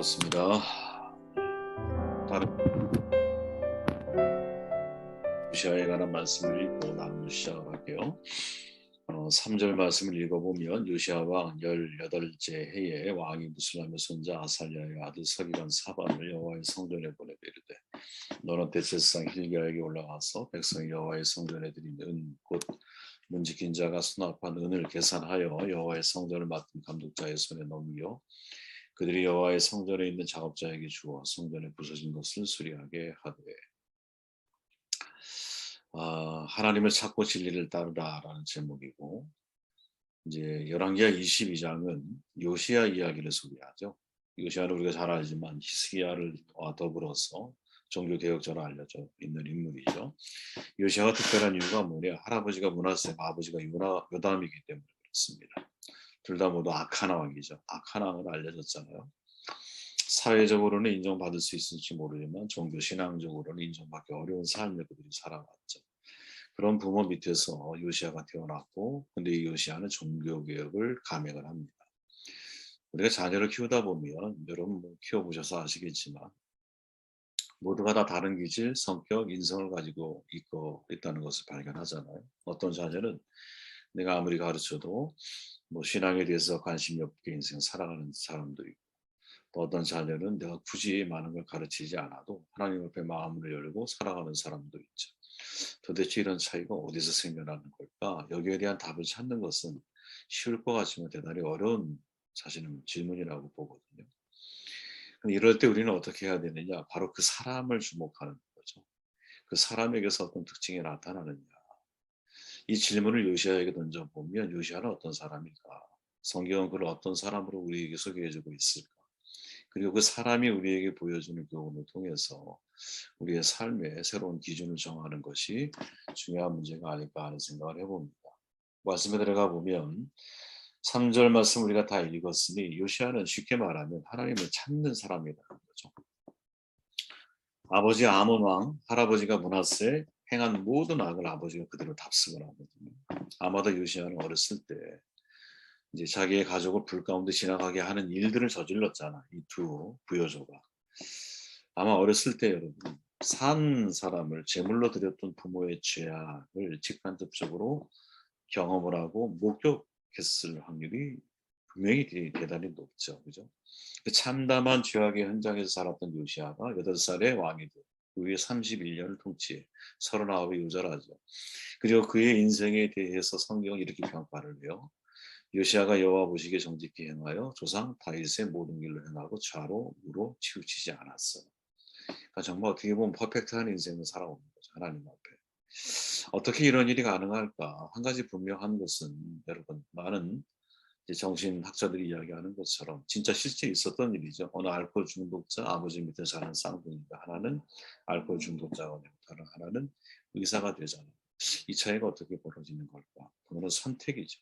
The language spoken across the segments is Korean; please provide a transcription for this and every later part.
반갑습니다. 다른 요시아에 관한 말씀을 읽고 나누기 시작할게요. 3절 말씀을 읽어보면 요시아 왕 18째 해에 왕이 무슬람의 손자 아살랴의 아들 서기관 사반을 여호와의 성전에 보내되 이르되 너는 대제사장 hil기야에게 올라가서 백성이 여호와의 성전에 드린 은 곧 문지킨 자가 수납한 은을 계산하여 여호와의 성전을 맡은 감독자의 손에 넘겨 그들이 여호와의 성전에 있는 작업자에게 주어 성전에 부서진 것을 수리하게 하되 하나님을 찾고 진리를 따르라라는 제목이고, 이제 열왕기하 22장은 요시야 이야기를 소개하죠. 요시야는 우리가 잘 알지만 히스기야와 더불어서 종교 개혁자로 알려져 있는 인물이죠. 요시야가 특별한 이유가 뭐냐? 할아버지가 므낫세, 아버지가 요담이기 때문에 그렇습니다. 둘 다 모두 악한 왕이죠. 악한 왕으로 알려졌잖아요. 사회적으로는 인정받을 수 있을지 모르지만 종교 신앙적으로는 인정받기 어려운 삶을 그들이 살아왔죠. 그런 부모 밑에서 요시야가 태어났고, 근데 이 요시야는 종교개혁을 감행을 합니다. 우리가 자녀를 키우다 보면 여러분 키워보셔서 아시겠지만 모두가 다 다른 기질, 성격, 인성을 가지고 있다는 것을 발견하잖아요. 어떤 자녀는 내가 아무리 가르쳐도 신앙에 대해서 관심이 없게 인생 살아가는 사람도 있고, 또 어떤 자녀는 내가 굳이 많은 걸 가르치지 않아도 하나님 앞에 마음을 열고 살아가는 사람도 있죠. 도대체 이런 차이가 어디서 생겨나는 걸까? 여기에 대한 답을 찾는 것은 쉬울 것 같지만 대단히 어려운 사실은 질문이라고 보거든요. 이럴 때 우리는 어떻게 해야 되느냐? 바로 그 사람을 주목하는 거죠. 그 사람에게서 어떤 특징이 나타나느냐? 이 질문을 요시아에게 던져보면 요시아는 어떤 사람일까? 성경은 그를 어떤 사람으로 우리에게 소개해주고 있을까? 그리고 그 사람이 우리에게 보여주는 교훈을 통해서 우리의 삶의 새로운 기준을 정하는 것이 중요한 문제가 아닐까 하는 생각을 해봅니다. 말씀에 들어가 보면 3절 말씀 우리가 다 읽었으니 요시아는 쉽게 말하면 하나님을 찾는 사람이라는 거죠. 아버지 아몬 왕, 할아버지가 므낫세 행한 모든 악을 아버지가 그대로 답습을 하거든요. 아마도 요시아는 어렸을 때 이제 자기의 가족을 불 가운데 지나가게 하는 일들을 저질렀잖아. 이 두 부여조가. 아마 어렸을 때 여러분 산 사람을 제물로 드렸던 부모의 죄악을 직간접적으로 경험을 하고 목격했을 확률이 분명히 대단히 높죠. 그죠? 그 참담한 죄악의 현장에서 살았던 요시아가 8살의 왕이 되고 그 후에 31년을 통치해 39이 요절하죠. 그리고 그의 인생에 대해서 성경은 이렇게 평가를 해요. 요시아가 여호와 보시기에 정직히 행하여 조상 다윗의 모든 길로 행하고 좌로 우로 치우치지 않았어요. 그러니까 정말 어떻게 보면 퍼펙트한 인생을 살아오는 거죠. 하나님 앞에. 어떻게 이런 일이 가능할까? 한 가지 분명한 것은 여러분 많은 정신학자들이 이야기하는 것처럼 진짜 실제 있었던 일이죠. 어느 알코올 중독자 아버지 밑에 자란 쌍둥이가 하나는 알코올 중독자가 되고 다른 하나는 의사가 되잖아요. 이 차이가 어떻게 벌어지는 걸까? 그거는 선택이죠.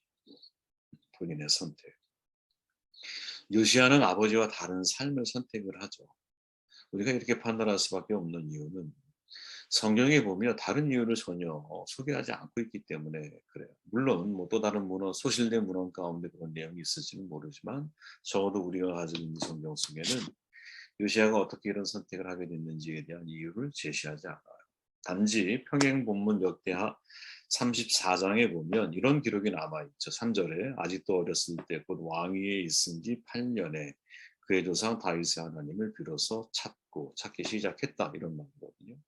본인의 선택. 요시아는 아버지와 다른 삶을 선택을 하죠. 우리가 이렇게 판단할 수밖에 없는 이유는 성경에 보면 다른 이유를 전혀 소개하지 않고 있기 때문에 그래요. 물론 또 다른 문헌, 소실된 문헌 가운데 그런 내용이 있을지는 모르지만 적어도 우리가 가지고 있는 성경 속에는 요시아가 어떻게 이런 선택을 하게 됐는지에 대한 이유를 제시하지 않아요. 단지 평행 본문 역대하 34장에 보면 이런 기록이 남아있죠. 3절에 아직도 어렸을 때 곧 왕위에 있은 지 8년에 그의 조상 다윗의 하나님을 빌어서 찾기 시작했다 이런 말이거든요.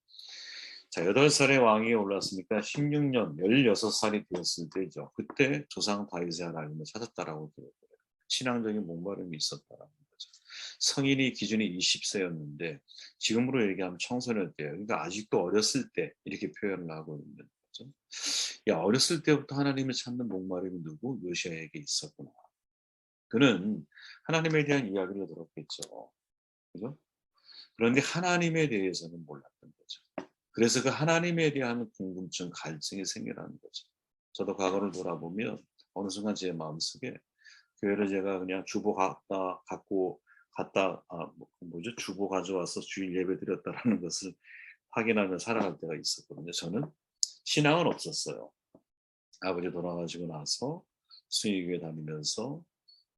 자, 8살의 왕위에 올랐으니까 16년, 16살이 되었을 때죠. 그때 조상 다윗의 하나님을 찾았다라고 들었어요. 신앙적인 목마름이 있었다라는 거죠. 성인이 기준이 20세였는데 지금으로 얘기하면 청소년 때예요. 그러니까 아직도 어렸을 때 이렇게 표현을 하고 있는 거죠. 어렸을 때부터 하나님을 찾는 목마름이 누구? 요시아에게 있었구나. 그는 하나님에 대한 이야기를 들었겠죠. 그죠? 그런데 하나님에 대해서는 몰랐던 거죠. 그래서 그 하나님에 대한 궁금증, 갈증이 생겨나는 거죠. 저도 과거를 돌아보면 어느 순간 제 마음속에 교회를 제가 그냥 주보 가져와서 주일 예배 드렸다라는 것을 확인하며 살아갈 때가 있었거든요. 저는 신앙은 없었어요. 아버지 돌아가시고 나서 수의교회 다니면서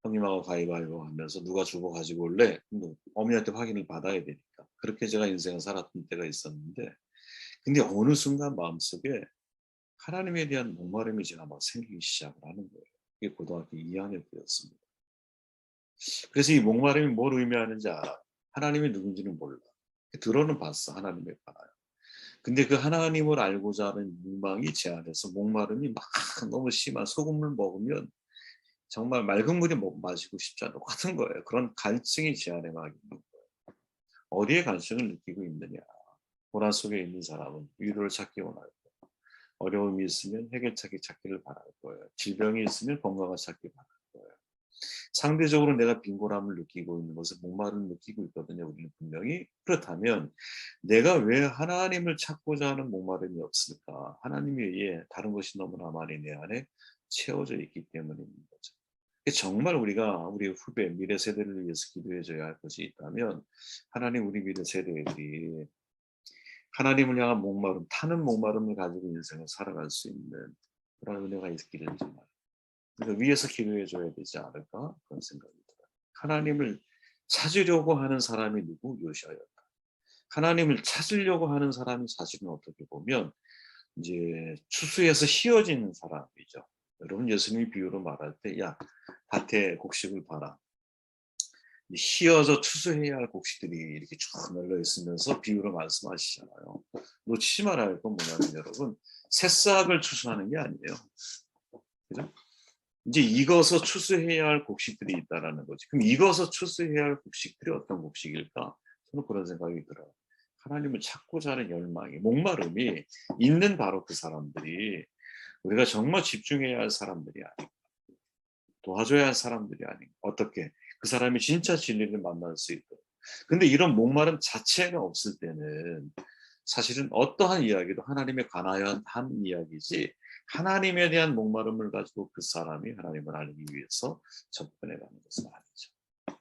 형님하고 가위바위보 하면서 누가 주고 가지고 올래? 뭐 어머니한테 확인을 받아야 되니까. 그렇게 제가 인생을 살았던 때가 있었는데 근데 어느 순간 마음속에 하나님에 대한 목마름이 제가 막 생기기 시작을 하는 거예요. 이게 고등학교 2학년 때였습니다. 그래서 이 목마름이 뭘 의미하는지 알아. 하나님이 누군지는 몰라. 들어는 봤어. 하나님의 관하여. 근데 그 하나님을 알고자 하는 욕망이 제 안에서 목마름이 막 너무 심한 소금물 먹으면 정말 맑은 물이 마시고 싶지 않은 똑같은 거예요. 그런 갈증이 제 안에 막 있는 거예요. 어디에 갈증을 느끼고 있느냐. 고난 속에 있는 사람은 위로를 찾기 원할 거예요. 어려움이 있으면 해결책이 찾기를 바랄 거예요. 질병이 있으면 건강을 찾기 바랄 거예요. 상대적으로 내가 빈곤함을 느끼고 있는 것을 목마름을 느끼고 있거든요. 우리는 분명히. 그렇다면 내가 왜 하나님을 찾고자 하는 목마름이 없을까? 하나님에 의해 다른 것이 너무나 많이 내 안에 채워져 있기 때문인 거죠. 정말 우리가 우리 후배 미래 세대를 위해서 기도해 줘야 할 것이 있다면 하나님 우리 미래 세대들이 하나님을 향한 목마름, 타는 목마름을 가지고 인생을 살아갈 수 있는 그런 은혜가 있기를 정말 그러니까 위에서 기도해 줘야 되지 않을까 그런 생각이 들어요. 하나님을 찾으려고 하는 사람이 누구? 요시아였다. 하나님을 찾으려고 하는 사람이 사실은 어떻게 보면 이제 추수에서 휘어지는 사람이죠. 여러분 예수님이 비유로 말할 때 야 밭에 곡식을 봐라. 휘어져 추수해야 할 곡식들이 이렇게 쭉 널려 있으면서 비유로 말씀하시잖아요. 놓치지 말아야 할 건 뭐냐면 여러분 새싹을 추수하는 게 아니에요. 그죠? 이제 익어서 추수해야 할 곡식들이 있다라는 거지. 그럼 익어서 추수해야 할 곡식들이 어떤 곡식일까? 저는 그런 생각이 들어요. 하나님을 찾고자 하는 열망이, 목마름이 있는 바로 그 사람들이 우리가 정말 집중해야 할 사람들이 아닌가. 도와줘야 할 사람들이 아닌가. 어떻게? 그 사람이 진짜 진리를 만날 수 있도록. 근데 이런 목마름 자체가 없을 때는 사실은 어떠한 이야기도 하나님에 관하여 한 이야기지 하나님에 대한 목마름을 가지고 그 사람이 하나님을 알기 위해서 접근해 가는 것은 아니죠.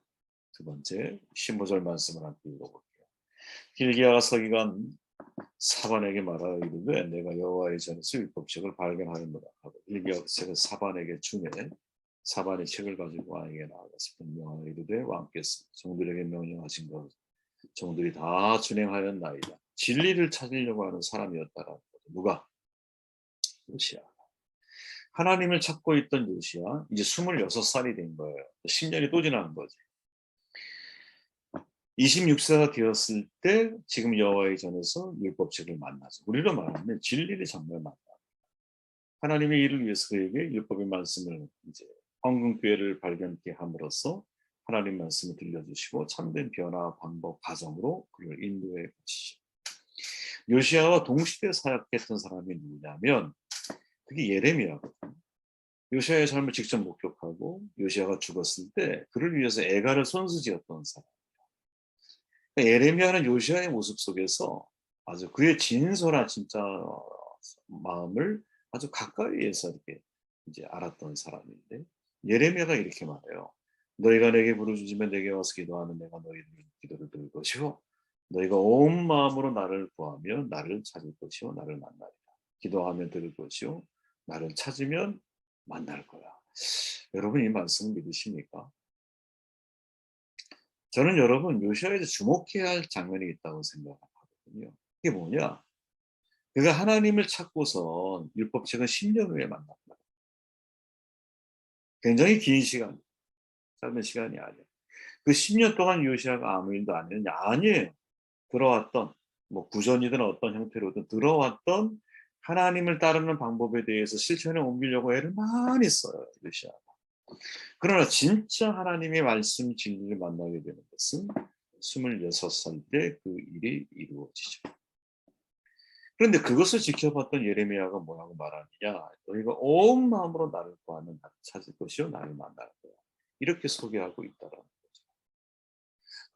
두 번째 15절 말씀을 함께 읽어볼게요. hil기야가 서기관 사반에게 말하여 이르되 내가 여호와의 전에서 율법책을 발견하였노라 하고 hil기야가 책을 사반에게 주매 사반이 책을 가지고 왕에게 나아가서 분명하여 이르되 왕께서 종들에게 명령하신 것 종들이 다 준행하였나이다. 진리를 찾으려고 하는 사람이었다라는 거죠. 누가? 요시야. 하나님을 찾고 있던 요시야 이제 26살이 된 거예요. 10년이 또 지난 거지. 26세가 되었을 때 지금 여호와의 전에서 율법책을 만나죠. 우리로 말하면 진리를 정말 만나. 하나님의 일을 위해서 그에게 율법의 말씀을 이제 황금교회를 발견케 함으로써 하나님 말씀을 들려주시고 참된 변화 방법 과정으로 그를 인도해 가시죠. 요시아와 동시대 사역했던 사람이 누구냐면 그게 예레미야거든요. 요시아의 삶을 직접 목격하고 요시아가 죽었을 때 그를 위해서 애가를 손수지었던 사람. 그러니까 예레미야는 요시아의 모습 속에서 아주 그의 진솔한 진짜 마음을 아주 가까이에서 이렇게 이제 알았던 사람인데 예레미야가 이렇게 말해요. 너희가 내게 부르짖으면 내게 와서 기도하면 내가 너희들 기도를 들을 것이요 너희가 온 마음으로 나를 구하면 나를 찾을 것이요 나를 만나리라. 기도하면 들을 것이요 나를 찾으면 만날 거야. 여러분 이 말씀 믿으십니까? 저는 여러분 요시아에서 주목해야 할 장면이 있다고 생각하거든요. 그게 뭐냐? 그가 하나님을 찾고선 율법책은 10년 후에 만났다. 굉장히 긴 시간, 짧은 시간이 아니에요. 그 10년 동안 요시아가 아무 일도 안 했냐? 아니에요. 들어왔던 뭐 구전이든 어떤 형태로든 들어왔던 하나님을 따르는 방법에 대해서 실천에 옮기려고 애를 많이 써요. 요시아가. 그러나 진짜 하나님의 말씀 진리를 만나게 되는 것은 26살 때 그 일이 이루어지죠. 그런데 그것을 지켜봤던 예레미야가 뭐라고 말하느냐. 너희가 온 마음으로 나를 구하면 나를 찾을 것이요 나를 만날 거야. 이렇게 소개하고 있다라는 거죠.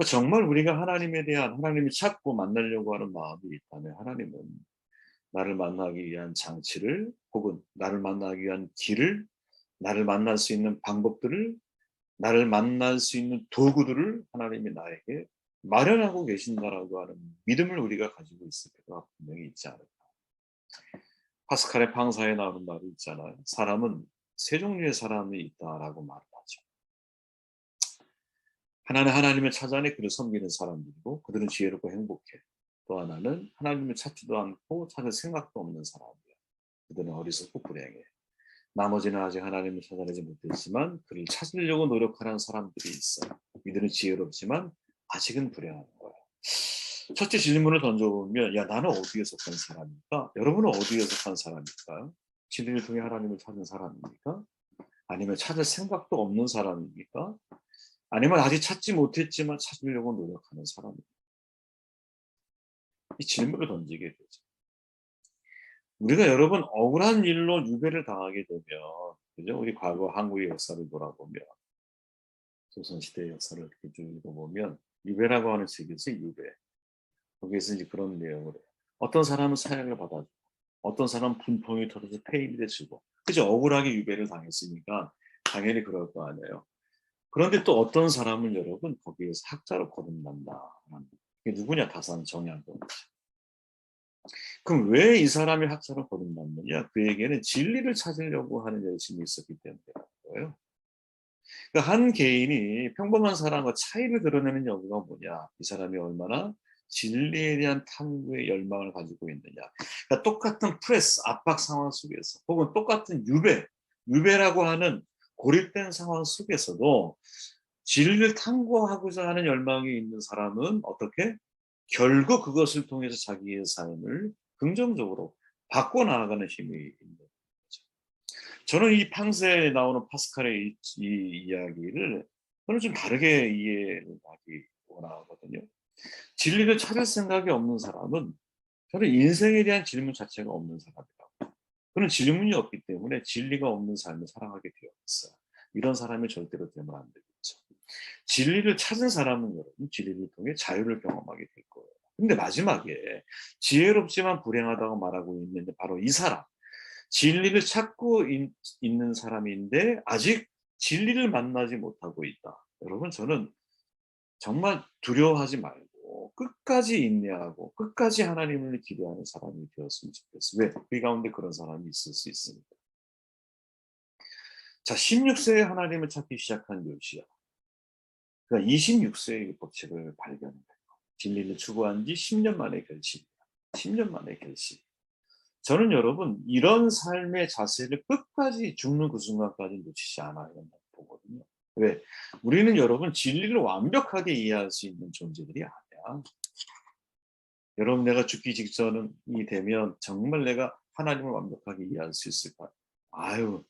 정말 우리가 하나님에 대한 하나님을 찾고 만나려고 하는 마음이 있다면 하나님은 나를 만나기 위한 장치를 혹은 나를 만나기 위한 길을 나를 만날 수 있는 방법들을 나를 만날 수 있는 도구들을 하나님이 나에게 마련하고 계신다라고 하는 믿음을 우리가 가지고 있을 필요가 분명히 있지 않을까. 파스칼의 방사에 나오는 말이 있잖아요. 사람은 세 종류의 사람이 있다라고 말을 하죠. 하나는 하나님을 찾아내 그를 섬기는 사람들이고 그들은 지혜롭고 행복해. 또 하나는 하나님을 찾지도 않고 찾을 생각도 없는 사람이야. 그들은 어리석고 불행해. 나머지는 아직 하나님을 찾아내지 못했지만 그를 찾으려고 노력하는 사람들이 있어. 이들은 지혜롭지만 아직은 불행한 거야. 첫째 질문을 던져보면 야 나는 어디에 속한 사람입니까? 여러분은 어디에 속한 사람일까요? 진리를 통해 하나님을 찾는 사람입니까? 아니면 찾을 생각도 없는 사람입니까? 아니면 아직 찾지 못했지만 찾으려고 노력하는 사람입니까? 이 질문을 던지게 되죠. 우리가 여러분 억울한 일로 유배를 당하게 되면 그죠? 우리 과거 한국의 역사를 돌아보면 조선시대의 역사를 이렇게 쭉 읽어보면 유배라고 하는 책에서 유배 거기에서 이제 그런 내용을 해요. 어떤 사람은 사형을 받아주고 어떤 사람은 분통이 터져서 폐인이 되시고 그죠? 억울하게 유배를 당했으니까 당연히 그럴 거 아니에요. 그런데 또 어떤 사람은 여러분 거기에서 학자로 거듭난다. 이게 누구냐? 다산 정약용. 그럼 왜 이 사람이 학자로 거듭났느냐? 그에게는 진리를 찾으려고 하는 열심이 있었기 때문이라는 거예요. 그러니까 한 개인이 평범한 사람과 차이를 드러내는 여부가 뭐냐? 이 사람이 얼마나 진리에 대한 탐구의 열망을 가지고 있느냐. 그러니까 똑같은 프레스, 압박 상황 속에서 혹은 똑같은 유배라고 하는 고립된 상황 속에서도 진리를 탐구하고자 하는 열망이 있는 사람은 어떻게? 결국 그것을 통해서 자기의 삶을 긍정적으로 바꿔나가는 힘이 있는 거죠. 저는 이 팡세에 나오는 파스칼의 이 이야기를 저는 좀 다르게 이해하기 원하거든요. 진리를 찾을 생각이 없는 사람은 저는 인생에 대한 질문 자체가 없는 사람이라고. 그런 질문이 없기 때문에 진리가 없는 삶을 살아가게 되어 있어요. 이런 사람이 절대로 되면 안 되겠죠. 진리를 찾은 사람은 여러분 진리를 통해 자유를 경험하게 될 거예요. 근데 마지막에 지혜롭지만 불행하다고 말하고 있는데 바로 이 사람 진리를 찾고 있는 사람인데 아직 진리를 만나지 못하고 있다. 여러분 저는 정말 두려워하지 말고 끝까지 인내하고 끝까지 하나님을 기대하는 사람이 되었으면 좋겠어요. 왜? 그 가운데 그런 사람이 있을 수 있습니다. 자, 16세에 하나님을 찾기 시작한 요시야. 그러니까 26세의 법칙을 발견해요. 진리를 추구한 지 10년 만의 결심입니다. 10년 만의 결심. 저는 여러분 이런 삶의 자세를 끝까지 죽는 그 순간까지 놓치지 않아야 된다고 보거든요. 왜? 우리는 여러분 진리를 완벽하게 이해할 수 있는 존재들이 아니야. 여러분 내가 죽기 직전이 되면 정말 내가 하나님을 완벽하게 이해할 수 있을까? 아유,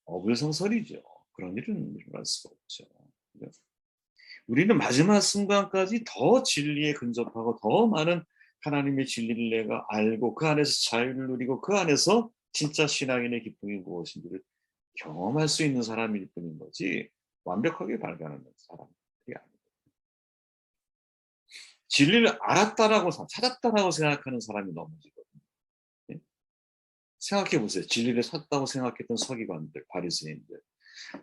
어불성설이죠. 그런 일은 일어날 수가 없죠. 우리는 마지막 순간까지 더 진리에 근접하고 더 많은 하나님의 진리를 내가 알고 그 안에서 자유를 누리고 그 안에서 진짜 신앙인의 기쁨이 무엇인지를 경험할 수 있는 사람일 뿐인 거지 완벽하게 발견하는 사람이 아닙니다. 진리를 알았다라고 찾았다라고 생각하는 사람이 넘어지거든요. 예? 생각해 보세요. 진리를 찾다고 생각했던 서기관들, 바리새인들.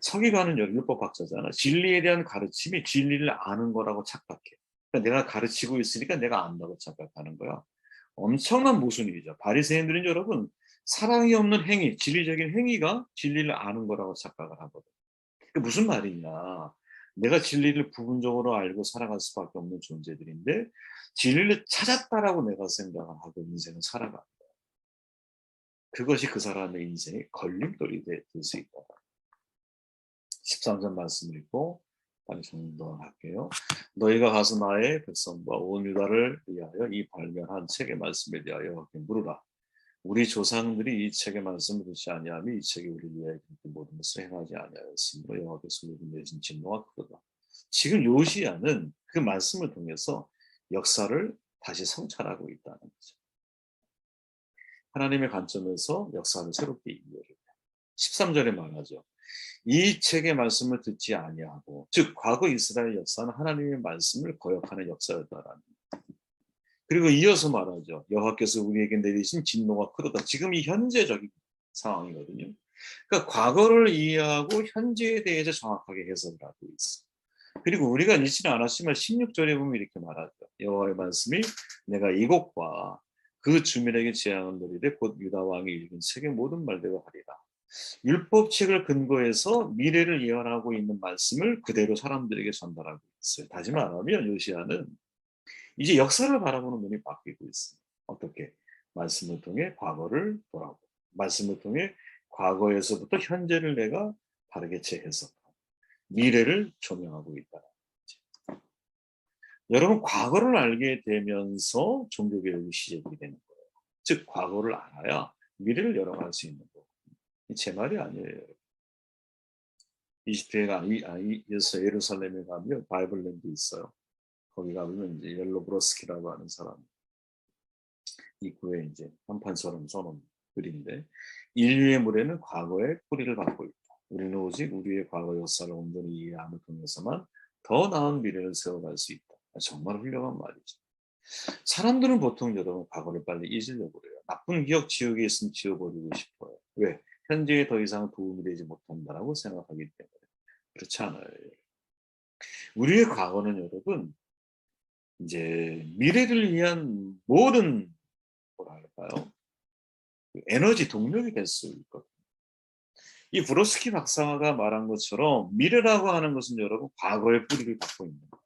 서기관은 율법 학자잖아. 진리에 대한 가르침이 진리를 아는 거라고 착각해. 그러니까 내가 가르치고 있으니까 내가 안다고 착각하는 거야. 엄청난 모순이죠. 바리새인들은 여러분 사랑이 없는 행위, 진리적인 행위가 진리를 아는 거라고 착각을 하거든. 그게 무슨 말이냐? 내가 진리를 부분적으로 알고 살아갈 수밖에 없는 존재들인데 진리를 찾았다라고 내가 생각을 하고 인생을 살아가. 그것이 그 사람의 인생의 걸림돌이 될 수 있다. 13절 말씀 읽고 빨리 정돈할게요. 너희가 가서 나의 백성과 온 유다를 위하여 이 발견한 책의 말씀에 대하여 물으라. 우리 조상들이 이 책의 말씀을 듣지 아니하며 이 책이 우리 위하여 모든 것을 행하지 아니하였으므로 여호와께서 우리 내신 진노가 크도다. 지금 요시야는 그 말씀을 통해서 역사를 다시 성찰하고 있다는 거죠. 하나님의 관점에서 역사를 새롭게 이해를 해요. 13절에 말하죠. 이 책의 말씀을 듣지 아니하고 즉 과거 이스라엘 역사는 하나님의 말씀을 거역하는 역사였다라는 그리고 이어서 말하죠. 여호와께서 우리에게 내리신 진노가 크도다. 지금 이 현재적인 상황이거든요. 그러니까 과거를 이해하고 현재에 대해서 정확하게 해석을 하고 있어. 그리고 우리가 잊지는 않았지만 16절에 보면 이렇게 말하죠. 여호와의 말씀이 내가 이곳과 그 주민에게 재앙을 내리되 곧 유다 왕이 읽은 책의 모든 말대로 하리라. 율법책을 근거해서 미래를 예언하고 있는 말씀을 그대로 사람들에게 전달하고 있어요. 다시 말하면 요시야는 이제 역사를 바라보는 눈이 바뀌고 있습니다. 어떻게? 말씀을 통해 과거를 돌아보고, 말씀을 통해 과거에서부터 현재를 내가 바르게 재해석하고 미래를 조명하고 있다. 여러분, 과거를 알게 되면서 종교개혁이 시작이 되는 거예요. 즉 과거를 알아야 미래를 열어갈 수 있는 거예요. 제 말이 아니에요. 이집트에 예루살렘에 가면 바이블랜드 있어요. 거기 가보면 이제 옐로브로스키라고 하는 사람 입구에 이제 한판처럼 써놓은 글인데, 인류의 무례는 과거의 뿌리를 갖고 있다. 우리는 오직 우리의 과거 역사를 온전히 이해함을 통해서만 더 나은 미래를 세워갈 수 있다. 정말 훌륭한 말이죠. 사람들은 보통 여러분 과거를 빨리 잊으려고 그래요. 나쁜 기억 지우개 있으면 지워버리고 싶어요. 왜? 현재에 더 이상 도움이 되지 못한다라고 생각하기 때문에. 그렇지 않아요. 우리의 과거는 여러분 이제 미래를 위한 모든 뭐랄까요? 에너지 동력이 될 수 있거든요. 이 브로스키 박사가 말한 것처럼 미래라고 하는 것은 여러분 과거의 뿌리를 갖고 있는 거예요.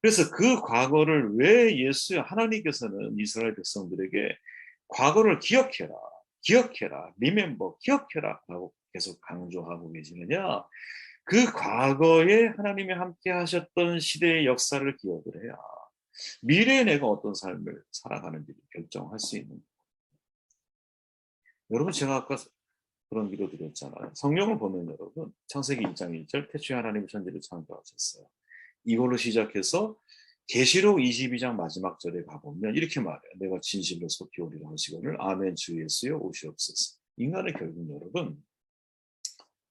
그래서 그 과거를 왜 하나님께서는 이스라엘 백성들에게 과거를 기억해라, 기억해라, 리멤버, 기억해라 라고 계속 강조하고 계시느냐? 그 과거에 하나님이 함께 하셨던 시대의 역사를 기억을 해야 미래에 내가 어떤 삶을 살아가는지를 결정할 수 있는 거예요. 여러분, 제가 아까 그런 기도 드렸잖아요. 성경을 보면 여러분 창세기 1장 1절 태초에 하나님이 천지를 창조하셨어요. 이걸로 시작해서 계시록 22장 마지막 절에 가보면 이렇게 말해요. 내가 진실로 속히 오리라 하시거늘 아멘 주 예수여 오시옵소서. 인간의 결국 여러분,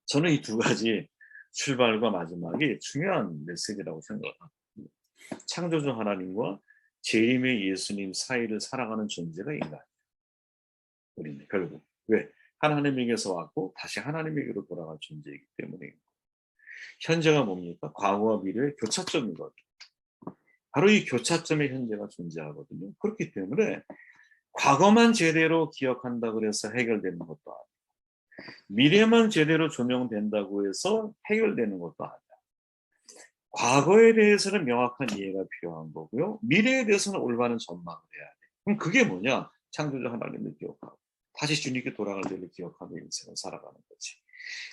저는 이 두 가지 출발과 마지막이 중요한 메시지라고 생각합니다. 창조주 하나님과 재림의 예수님 사이를 살아가는 존재가 인간이에요. 우리는 결국. 왜? 하나님에게서 왔고 다시 하나님에게로 돌아갈 존재이기 때문에. 현재가 뭡니까? 과거와 미래의 교차점이거든요. 바로 이 교차점의 현재가 존재하거든요. 그렇기 때문에 과거만 제대로 기억한다고 해서 해결되는 것도 아니고 미래만 제대로 조명된다고 해서 해결되는 것도 아니야. 과거에 대해서는 명확한 이해가 필요한 거고요. 미래에 대해서는 올바른 전망을 해야 돼. 그럼 그게 뭐냐? 창조주 하나님을 기억하고 다시 주님께 돌아갈 때를 기억하며 인생을 살아가는 거지.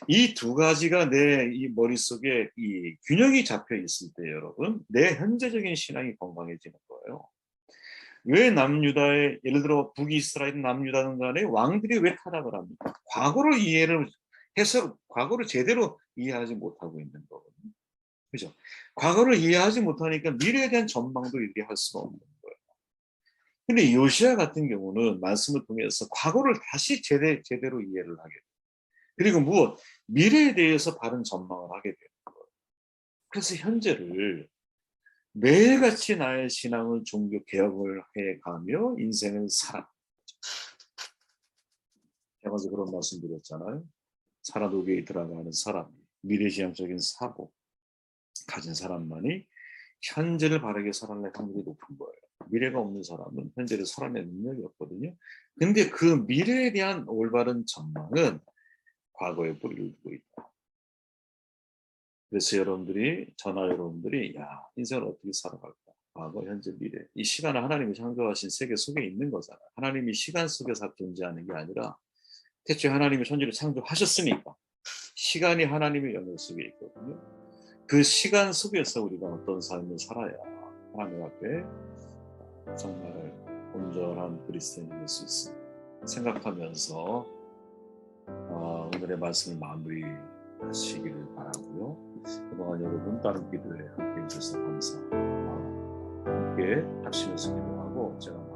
이 두 가지가 내 이 머릿속에 이 균형이 잡혀 있을 때 여러분, 내 현재적인 신앙이 건강해지는 거예요. 왜 남유다의, 예를 들어 북이스라엘 남유다는 간에 왕들이 왜 타락을 합니까? 과거를 이해를 해서 과거를 제대로 이해하지 못하고 있는 거거든요. 그죠? 과거를 이해하지 못하니까 미래에 대한 전망도 이렇게 할 수가 없는 거예요. 근데 요시야 같은 경우는 말씀을 통해서 과거를 다시 제대로 이해를 하게 돼요. 그리고 무엇? 미래에 대해서 바른 전망을 하게 되는 거예요. 그래서 현재를 매일같이 나의 신앙을 종교 개혁을 해가며 인생을 살아. 제가 어제 그런 말씀 드렸잖아요. 살아도기에 들어가는 사람, 미래지향적인 사고 가진 사람만이 현재를 바르게 살아낼 확률이 높은 거예요. 미래가 없는 사람은 현재를 살아낼 능력이 없거든요. 근데 그 미래에 대한 올바른 전망은 과거에 뿌리를 두고 있다. 그래서 여러분들이 야, 인생을 어떻게 살아갈까? 과거, 현재, 미래. 이 시간은 하나님이 창조하신 세계 속에 있는 거잖아요. 하나님이 시간 속에서 존재하는 게 아니라 태초에 하나님이 천지를 창조하셨으니까 시간이 하나님의 영역 속에 있거든요. 그 시간 속에서 우리가 어떤 삶을 살아야 하나님 앞에 정말 온전한 그리스도인이 될 수 있습니다. 생각하면서 오늘의 말씀을 마무리하시기를 바라고요. 그동안 여러분 다른 기도에 함께해 주셔서 감사합니다. 함께 합심해서 기도하고 제가